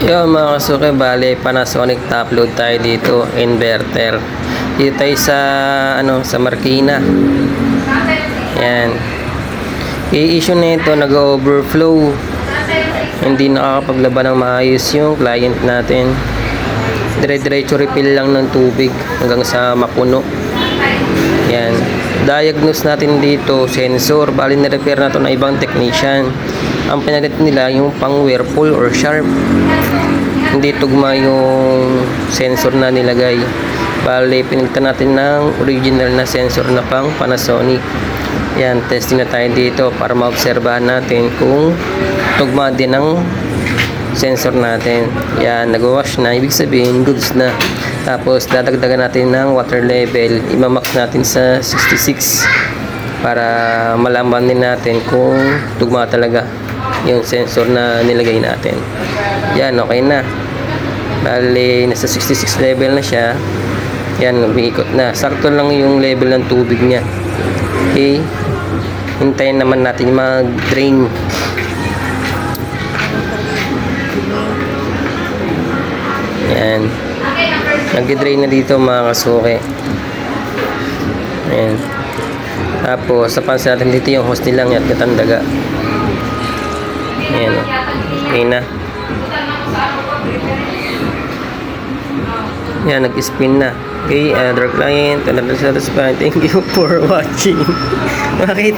Yo mga kasuke, bale Panasonic top load tayo dito, inverter. Dito tayo sa sa Marikina. Yan. I-issue nito nag-overflow. Hindi nakakapaglaban ng maayos yung client natin. Dire-diretso refill lang ng tubig hanggang sa mapuno. Yan. Diagnose natin dito sensor, bali na-repair na to ng ibang technician. Ang pinalit nila yung pang Whirlpool or Sharp. Hindi tugma yung sensor na nilagay. Bali pinilitan natin ng original na sensor na pang Panasonic. Yan, testing na tayo dito para maobserbahan natin kung tugma din ang sensor natin. Yan, nag-wash na, ibig sabihin goods na. Tapos dadagdagan natin ng water level, imamax natin sa 66 para malaman din natin kung tugma talaga yung sensor na nilagay natin. Yan, okay na. Bali nasa 66 level na siya. Yan, umiikot na. Sakto lang yung level ng tubig niya. Okay, hintayin naman natin mag-drain. Yan, nag-drain na dito mga kasuke. Ayan. Tapos napansin natin dito yung hose nilang at katandaga. Ayan, okay na. Yan, nag-spin na. Okay, another client, another satisfied. Thank you for watching. Bakit?